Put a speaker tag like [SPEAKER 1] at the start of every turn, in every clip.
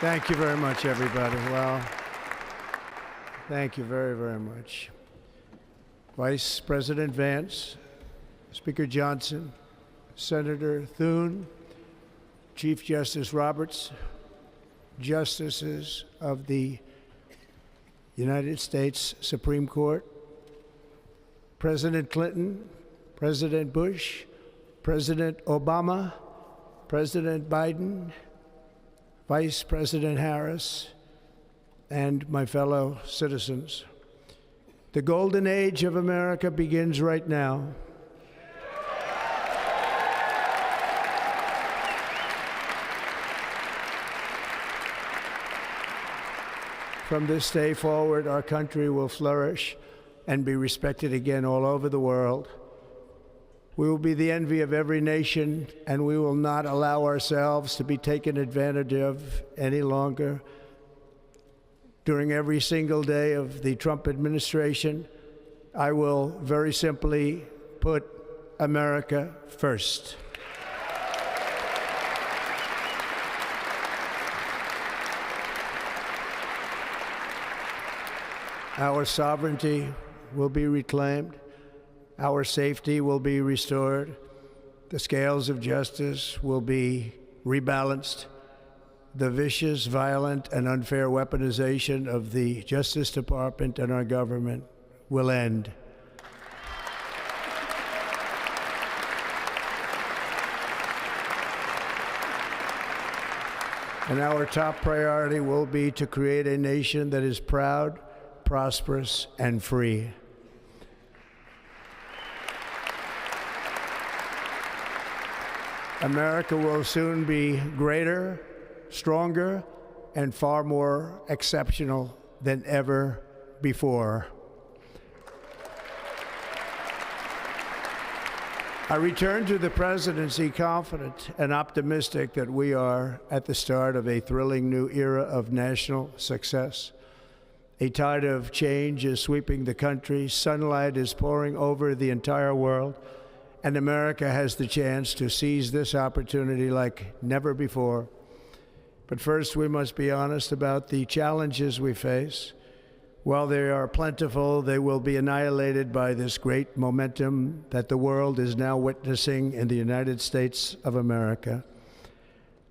[SPEAKER 1] Thank you very much, everybody. Well, thank you very, very much. Vice President Vance, Speaker Johnson, Senator Thune, Chief Justice Roberts, Justices of the United States Supreme Court, President Clinton, President Bush, President Obama, President Biden, Vice President Harris, and my fellow citizens. The golden age of America begins right now. From this day forward, our country will flourish and be respected again all over the world. We will be the envy of every nation, and we will not allow ourselves to be taken advantage of any longer. During every single day of the Trump administration, I will very simply put America first. Our sovereignty will be reclaimed. Our safety will be restored. The scales of justice will be rebalanced. The vicious, violent, and unfair weaponization of the Justice Department and our government will end. And our top priority will be to create a nation that is proud, prosperous, and free. America will soon be greater, stronger, and far more exceptional than ever before. I return to the presidency confident and optimistic that we are at the start of a thrilling new era of national success. A tide of change is sweeping the country, sunlight is pouring over the entire world, and America has the chance to seize this opportunity like never before. But first, we must be honest about the challenges we face. While they are plentiful, they will be annihilated by this great momentum that the world is now witnessing in the United States of America.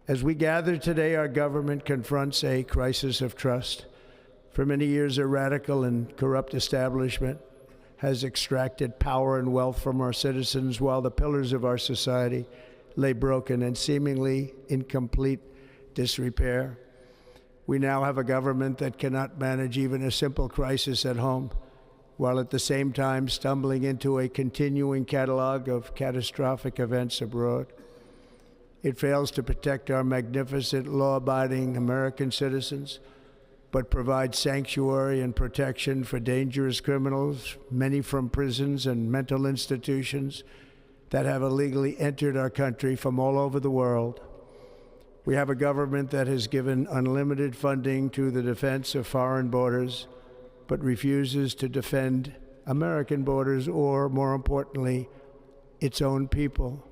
[SPEAKER 1] As we gather today, our government confronts a crisis of trust. For many years, a radical and corrupt establishment has extracted power and wealth from our citizens while the pillars of our society lay broken and seemingly in complete disrepair. We now have a government that cannot manage even a simple crisis at home, while at the same time stumbling into a continuing catalog of catastrophic events abroad. It fails to protect our magnificent, law-abiding American citizens, but provides sanctuary and protection for dangerous criminals, many from prisons and mental institutions that have illegally entered our country from all over the world. We have a government that has given unlimited funding to the defense of foreign borders, but refuses to defend American borders or, more importantly, its own people.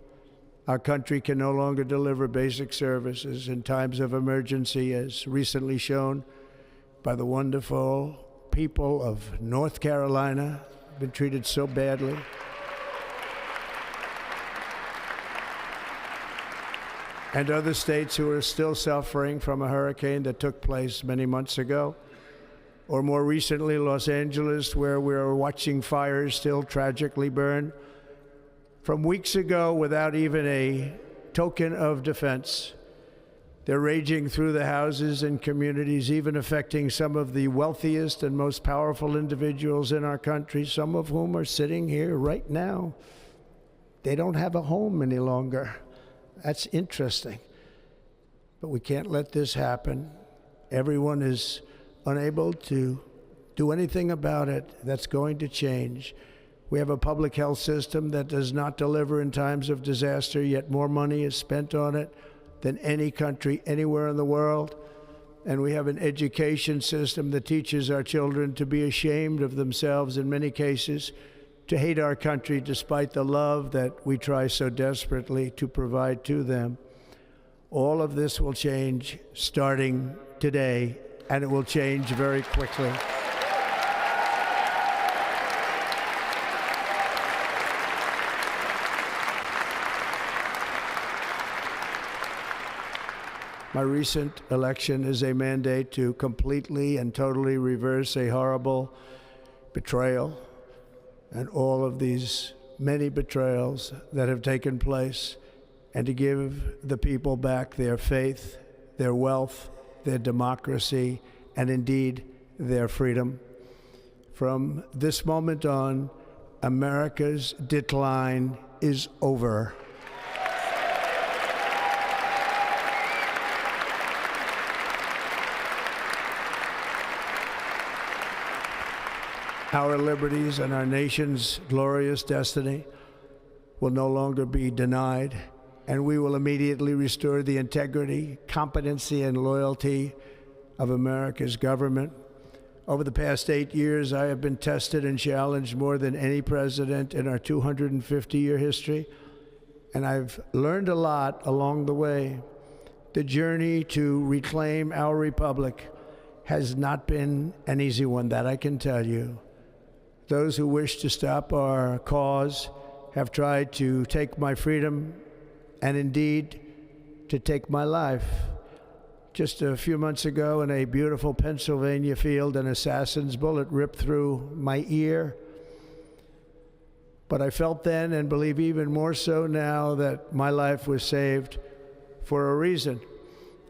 [SPEAKER 1] Our country can no longer deliver basic services in times of emergency, as recently shown by the wonderful people of North Carolina, been treated so badly. And other states who are still suffering from a hurricane that took place many months ago. Or more recently, Los Angeles, where we're watching fires still tragically burn from weeks ago without even a token of defense. They're raging through the houses and communities, even affecting some of the wealthiest and most powerful individuals in our country, some of whom are sitting here right now. They don't have a home any longer. That's interesting. But we can't let this happen. Everyone is unable to do anything about it. That's going to change. We have a public health system that does not deliver in times of disaster, yet more money is spent on it than any country anywhere in the world. And we have an education system that teaches our children to be ashamed of themselves in many cases, to hate our country despite the love that we try so desperately to provide to them. All of this will change starting today, and it will change very quickly. My recent election is a mandate to completely and totally reverse a horrible betrayal and all of these many betrayals that have taken place, and to give the people back their faith, their wealth, their democracy, and indeed their freedom. From this moment on, America's decline is over. Our liberties and our nation's glorious destiny will no longer be denied, and we will immediately restore the integrity, competency, and loyalty of America's government. Over the past 8 years, I have been tested and challenged more than any president in our 250-year history, and I've learned a lot along the way. The journey to reclaim our republic has not been an easy one, that I can tell you. Those who wish to stop our cause have tried to take my freedom and indeed to take my life. Just a few months ago in a beautiful Pennsylvania field, an assassin's bullet ripped through my ear. But I felt then, and believe even more so now, that my life was saved for a reason.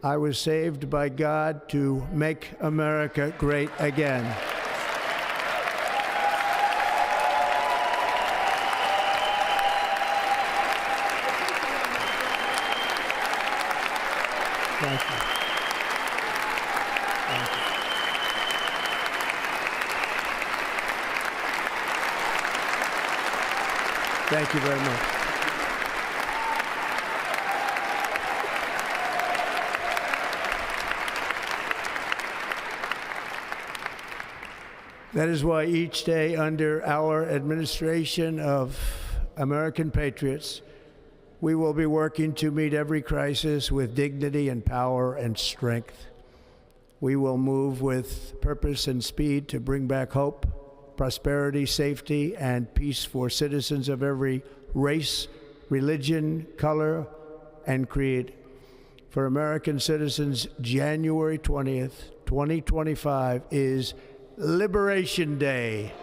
[SPEAKER 1] I was saved by God to make America great again. Thank you. Thank you. Thank you very much. That is why each day under our administration of American patriots, we will be working to meet every crisis with dignity and power and strength. We will move with purpose and speed to bring back hope, prosperity, safety, and peace for citizens of every race, religion, color, and creed. For American citizens, January 20th, 2025 is Liberation Day.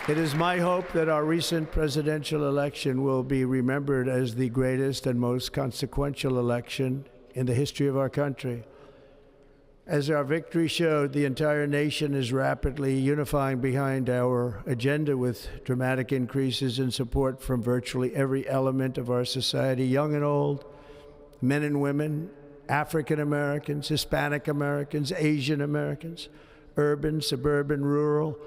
[SPEAKER 1] It is my hope that our recent presidential election will be remembered as the greatest and most consequential election in the history of our country. As our victory showed, the entire nation is rapidly unifying behind our agenda with dramatic increases in support from virtually every element of our society, young and old, men and women, African Americans, Hispanic Americans, Asian Americans, urban, suburban, rural,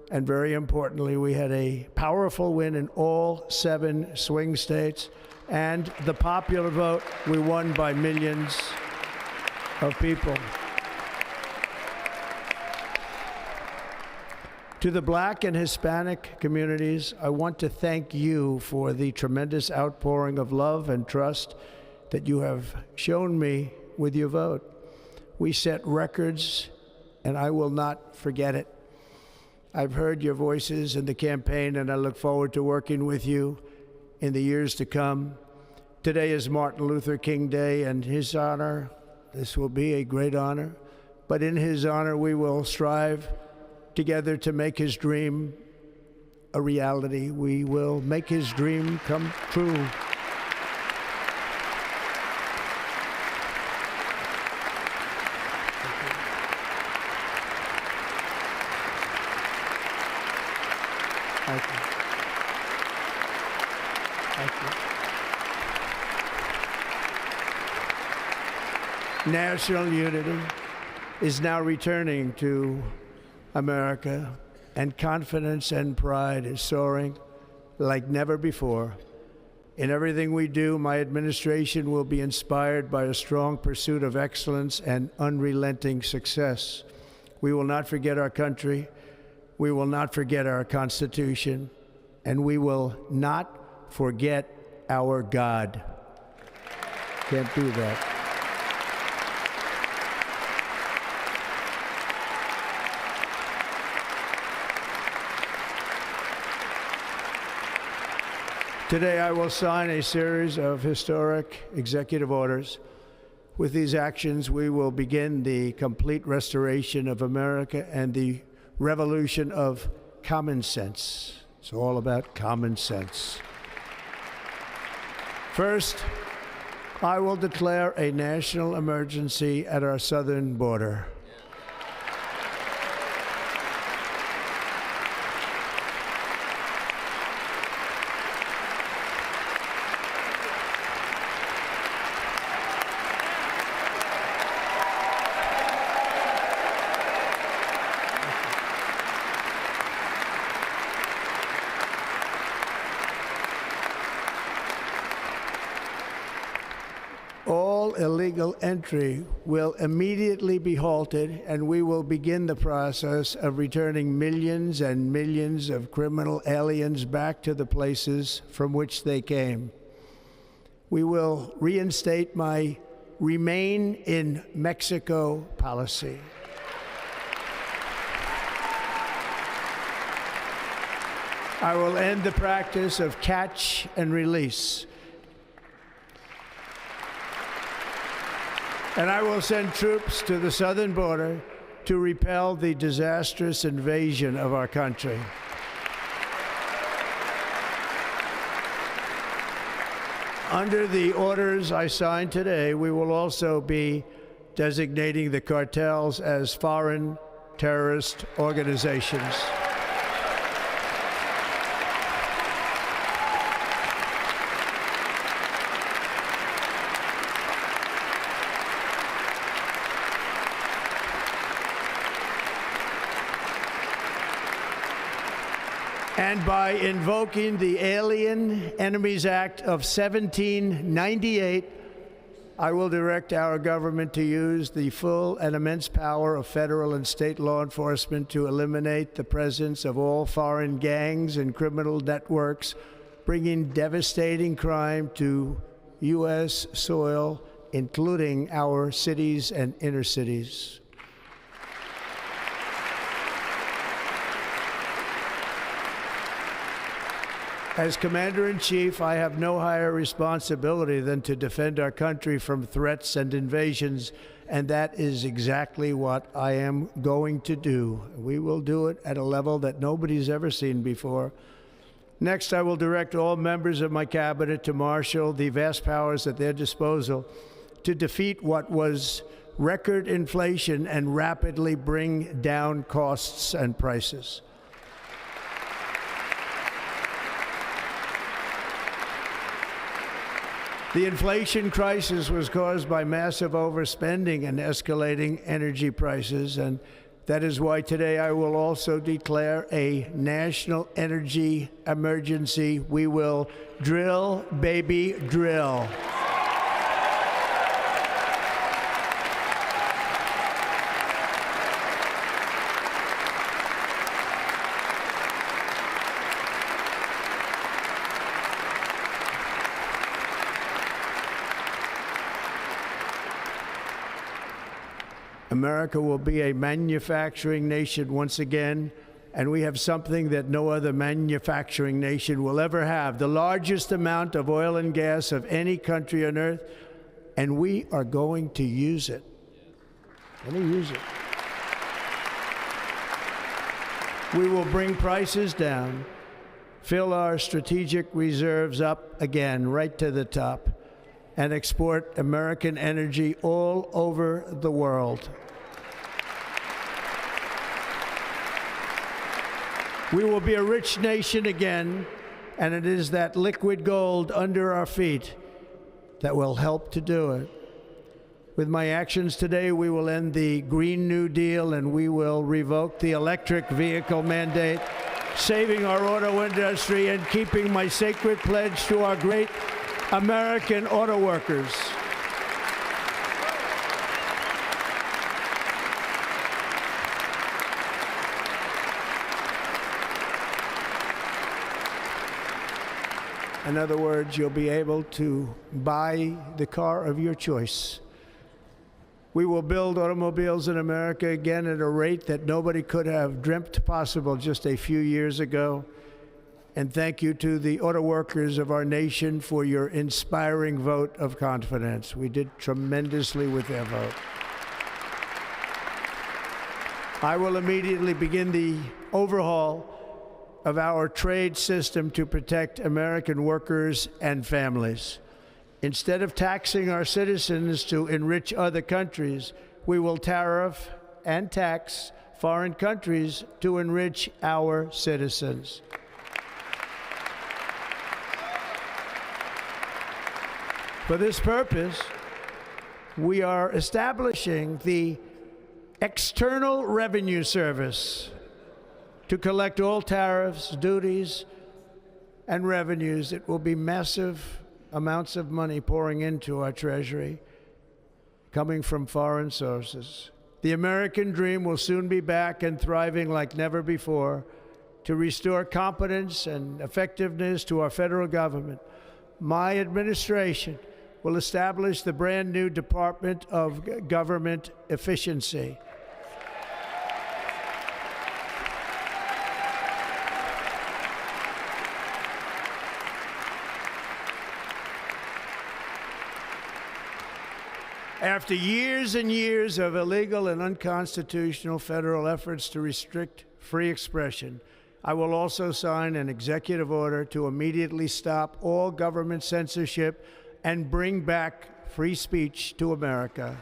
[SPEAKER 1] and very importantly, we had a powerful win in all 7 swing states, and the popular vote, we won by millions of people. To the Black and Hispanic communities, I want to thank you for the tremendous outpouring of love and trust that you have shown me with your vote. We set records, and I will not forget it. I've heard your voices in the campaign, and I look forward to working with you in the years to come. Today is Martin Luther King Day, and his honor, this will be a great honor, but in his honor we will strive together to make his dream a reality. We will make his dream come true. Thank you. Thank you. National unity is now returning to America, and confidence and pride is soaring like never before. In everything we do, my administration will be inspired by a strong pursuit of excellence and unrelenting success. We will not forget our country. We will not forget our Constitution, and we will not forget our God. Can't do that. Today, I will sign a series of historic executive orders. With these actions, we will begin the complete restoration of America and the revolution of common sense. It's all about common sense. First, I will declare a national emergency at our southern border. All illegal entry will immediately be halted, and we will begin the process of returning millions and millions of criminal aliens back to the places from which they came. We will reinstate my Remain in Mexico policy. I will end the practice of catch and release. And I will send troops to the southern border to repel the disastrous invasion of our country. Under the orders I signed today, we will also be designating the cartels as foreign terrorist organizations. And by invoking the Alien Enemies Act of 1798, I will direct our government to use the full and immense power of federal and state law enforcement to eliminate the presence of all foreign gangs and criminal networks, bringing devastating crime to U.S. soil, including our cities and inner cities. As Commander-in-Chief, I have no higher responsibility than to defend our country from threats and invasions, and that is exactly what I am going to do. We will do it at a level that nobody's ever seen before. Next, I will direct all members of my cabinet to marshal the vast powers at their disposal to defeat what was record inflation and rapidly bring down costs and prices. The inflation crisis was caused by massive overspending and escalating energy prices, and that is why today I will also declare a national energy emergency. We will drill, baby, drill. America will be a manufacturing nation once again, and we have something that no other manufacturing nation will ever have, the largest amount of oil and gas of any country on earth, and we are going to use it. We will bring prices down, fill our strategic reserves up again, right to the top, and export American energy all over the world. We will be a rich nation again, and it is that liquid gold under our feet that will help to do it. With my actions today, we will end the Green New Deal, and we will revoke the electric vehicle mandate, saving our auto industry and keeping my sacred pledge to our great American auto workers. In other words, you'll be able to buy the car of your choice. We will build automobiles in America again at a rate that nobody could have dreamt possible just a few years ago. And thank you to the auto workers of our nation for your inspiring vote of confidence. We did tremendously with their vote. I will immediately begin the overhaul of our trade system to protect American workers and families. Instead of taxing our citizens to enrich other countries, we will tariff and tax foreign countries to enrich our citizens. For this purpose, we are establishing the External Revenue Service to collect all tariffs, duties, and revenues. It will be massive amounts of money pouring into our treasury, coming from foreign sources. The American dream will soon be back and thriving like never before to restore competence and effectiveness to our federal government. My administration will establish the brand new Department of Government Efficiency. After years and years of illegal and unconstitutional federal efforts to restrict free expression, I will also sign an executive order to immediately stop all government censorship and bring back free speech to America.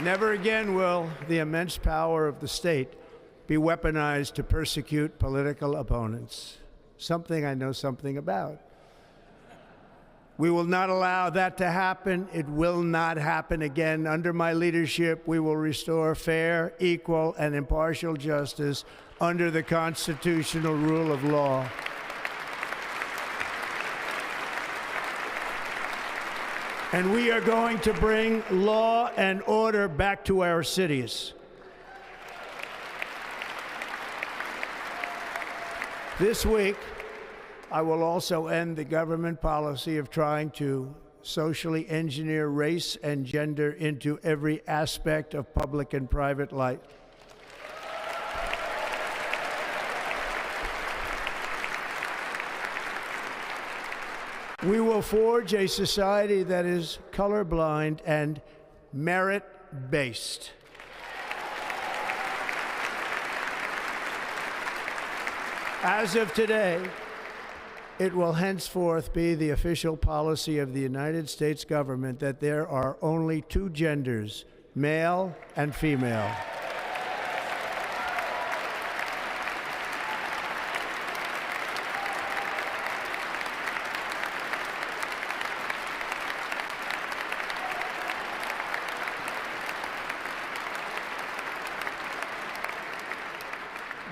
[SPEAKER 1] Never again will the immense power of the state be weaponized to persecute political opponents, something I know something about. We will not allow that to happen. It will not happen again. Under my leadership, we will restore fair, equal, and impartial justice under the constitutional rule of law. And we are going to bring law and order back to our cities. This week, I will also end the government policy of trying to socially engineer race and gender into every aspect of public and private life. We will forge a society that is colorblind and merit-based. As of today, it will henceforth be the official policy of the United States government that there are only two genders, male and female.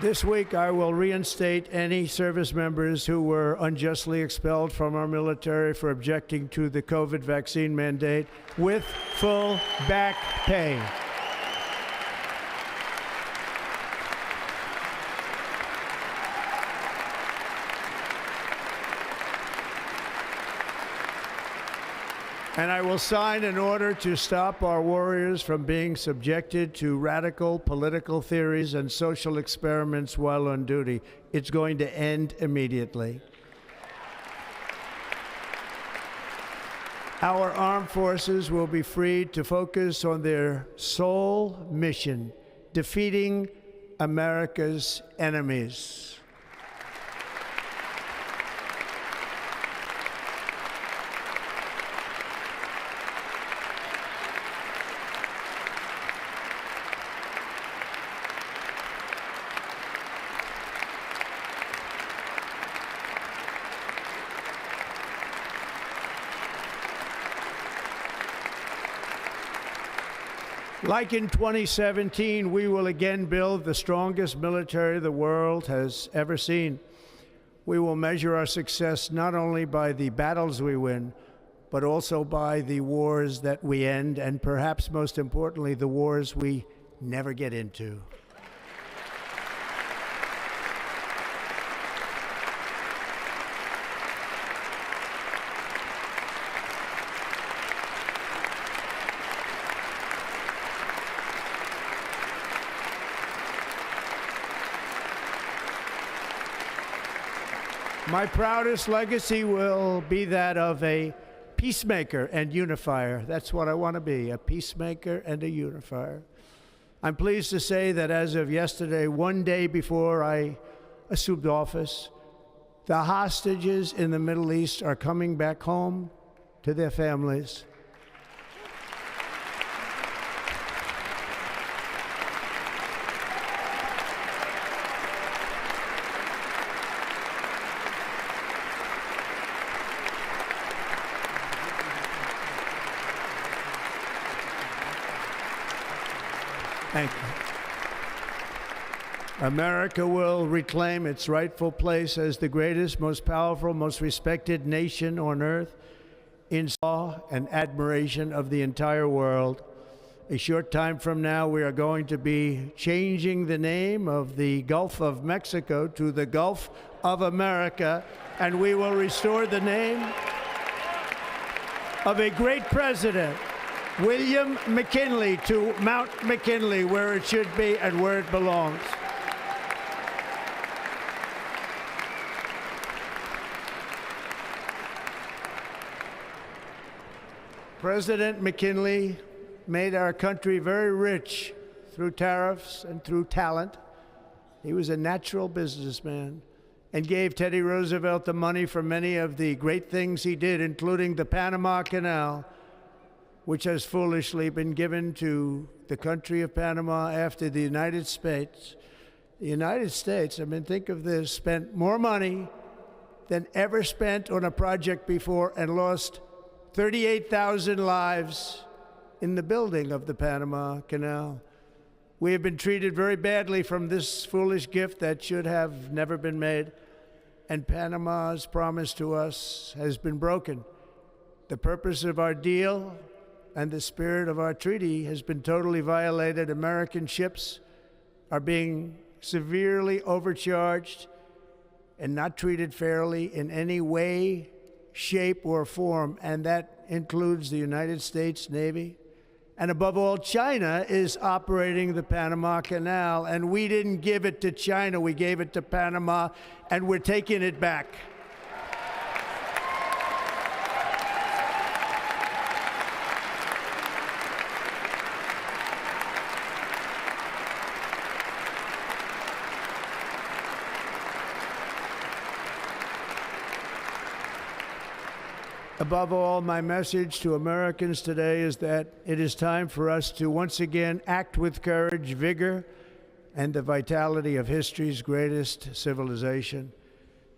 [SPEAKER 1] This week, I will reinstate any service members who were unjustly expelled from our military for objecting to the COVID vaccine mandate with full back pay. And I will sign an order to stop our warriors from being subjected to radical political theories and social experiments while on duty. It's going to end immediately. Our armed forces will be freed to focus on their sole mission, defeating America's enemies. Like in 2017, we will again build the strongest military the world has ever seen. We will measure our success not only by the battles we win, but also by the wars that we end, and perhaps most importantly, the wars we never get into. My proudest legacy will be that of a peacemaker and unifier. That's what I want to be, a peacemaker and a unifier. I'm pleased to say that as of yesterday, one day before I assumed office, the hostages in the Middle East are coming back home to their families. Thank you. America will reclaim its rightful place as the greatest, most powerful, most respected nation on earth in awe and admiration of the entire world. A short time from now, we are going to be changing the name of the Gulf of Mexico to the Gulf of America, and we will restore the name of a great president, William McKinley, to Mount McKinley, where it should be and where it belongs. President McKinley made our country very rich through tariffs and through talent. He was a natural businessman and gave Teddy Roosevelt the money for many of the great things he did, including the Panama Canal, which has foolishly been given to the country of Panama after the United States. The United States, I mean, think of this, spent more money than ever spent on a project before and lost 38,000 lives in the building of the Panama Canal. We have been treated very badly from this foolish gift that should have never been made, and Panama's promise to us has been broken. The purpose of our deal and the spirit of our treaty has been totally violated. American ships are being severely overcharged and not treated fairly in any way, shape, or form, and that includes the United States Navy. And above all, China is operating the Panama Canal, and we didn't give it to China, we gave it to Panama, and we're taking it back. Above all, my message to Americans today is that it is time for us to once again act with courage, vigor, and the vitality of history's greatest civilization.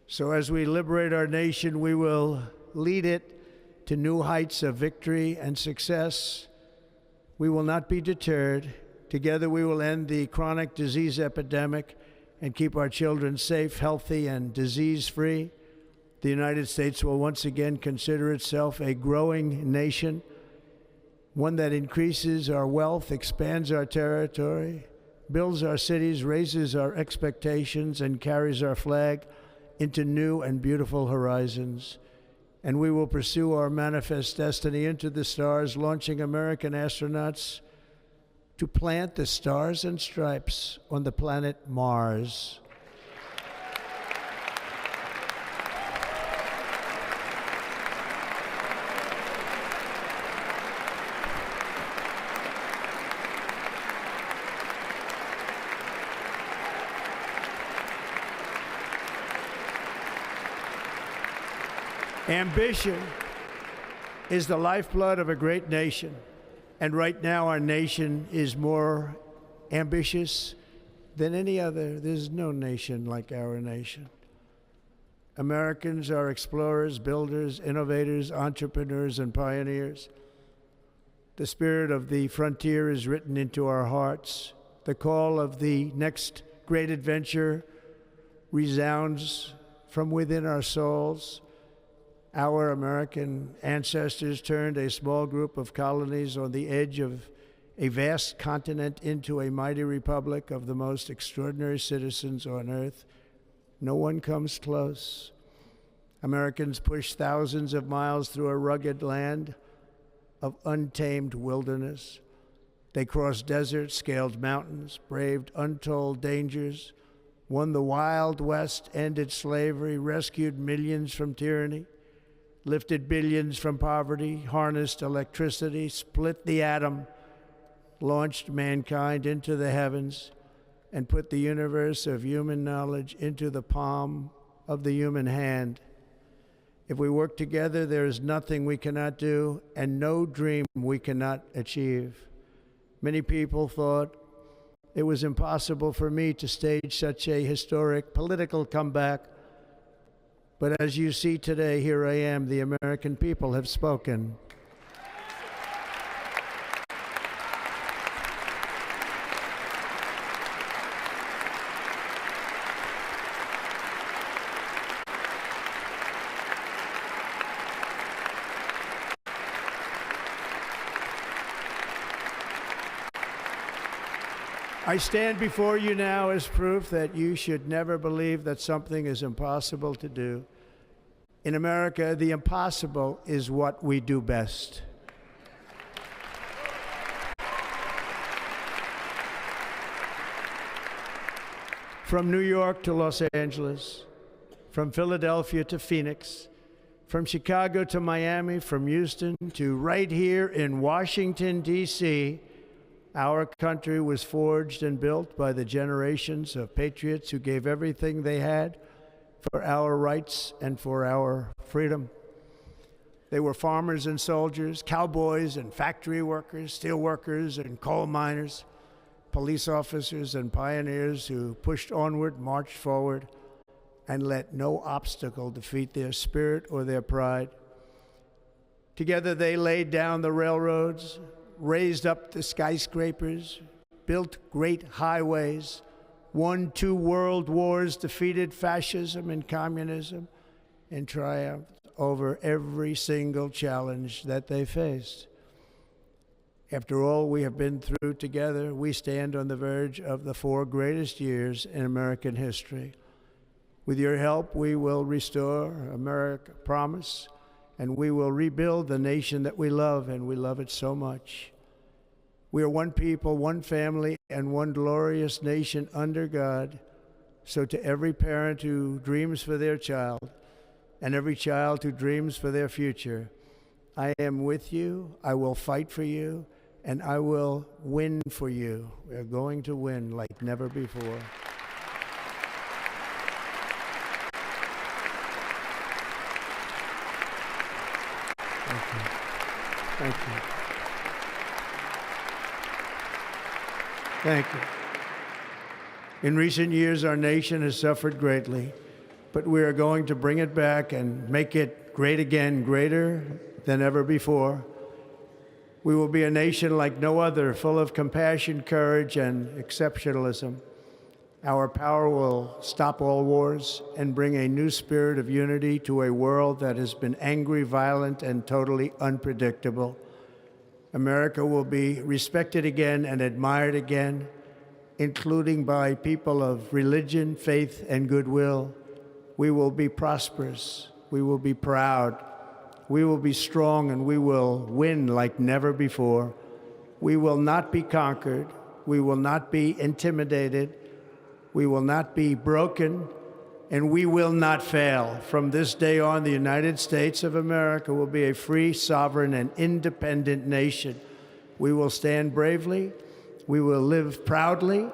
[SPEAKER 1] So as we liberate our nation, we will lead it to new heights of victory and success. We will not be deterred. Together we will end the chronic disease epidemic and keep our children safe, healthy, and disease-free. The United States will once again consider itself a growing nation, one that increases our wealth, expands our territory, builds our cities, raises our expectations, and carries our flag into new and beautiful horizons. And we will pursue our manifest destiny into the stars, launching American astronauts to plant the stars and stripes on the planet Mars. Ambition is the lifeblood of a great nation, and right now our nation is more ambitious than any other. There's no nation like our nation. Americans are explorers, builders, innovators, entrepreneurs, and pioneers. The spirit of the frontier is written into our hearts. The call of the next great adventure resounds from within our souls. Our American ancestors turned a small group of colonies on the edge of a vast continent into a mighty republic of the most extraordinary citizens on earth. No one comes close. Americans pushed thousands of miles through a rugged land of untamed wilderness. They crossed deserts, scaled mountains, braved untold dangers, won the Wild West, ended slavery, rescued millions from tyranny, lifted billions from poverty, harnessed electricity, split the atom, launched mankind into the heavens, and put the universe of human knowledge into the palm of the human hand. If we work together, there is nothing we cannot do and no dream we cannot achieve. Many people thought it was impossible for me to stage such a historic political comeback. But as you see today, here I am. The American people have spoken. I stand before you now as proof that you should never believe that something is impossible to do. In America, the impossible is what we do best. From New York to Los Angeles, from Philadelphia to Phoenix, from Chicago to Miami, from Houston to right here in Washington, D.C., our country was forged and built by the generations of patriots who gave everything they had for our rights and for our freedom. They were farmers and soldiers, cowboys and factory workers, steel workers and coal miners, police officers and pioneers who pushed onward, marched forward, and let no obstacle defeat their spirit or their pride. Together they laid down the railroads, raised up the skyscrapers, built great highways, won 2 world wars, defeated fascism and communism, and triumphed over every single challenge that they faced. After all we have been through together, we stand on the verge of the 4 greatest years in American history. With your help, we will restore America promise, and we will rebuild the nation that we love, and we love it so much. We are one people, one family, and one glorious nation under God. So to every parent who dreams for their child, and every child who dreams for their future, I am with you, I will fight for you, and I will win for you. We are going to win like never before. Thank you. Thank you. Thank you. In recent years, our nation has suffered greatly, but we are going to bring it back and make it great again, greater than ever before. We will be a nation like no other, full of compassion, courage, and exceptionalism. Our power will stop all wars and bring a new spirit of unity to a world that has been angry, violent, and totally unpredictable. America will be respected again and admired again, including by people of religion, faith, and goodwill. We will be prosperous. We will be proud. We will be strong, and we will win like never before. We will not be conquered. We will not be intimidated. We will not be broken, and we will not fail. From this day on, the United States of America will be a free, sovereign, and independent nation. We will stand bravely. We will live proudly.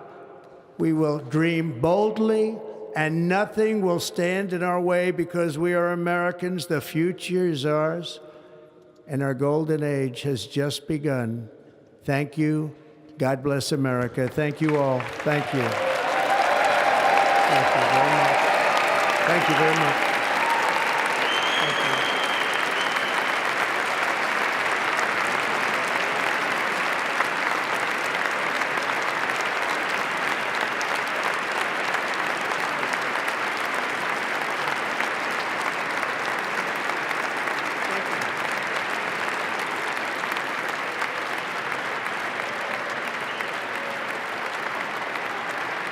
[SPEAKER 1] We will dream boldly, and nothing will stand in our way because we are Americans. The future is ours, and our golden age has just begun. Thank you. God bless America. Thank you all. Thank you. Thank you very much. Thank you very much.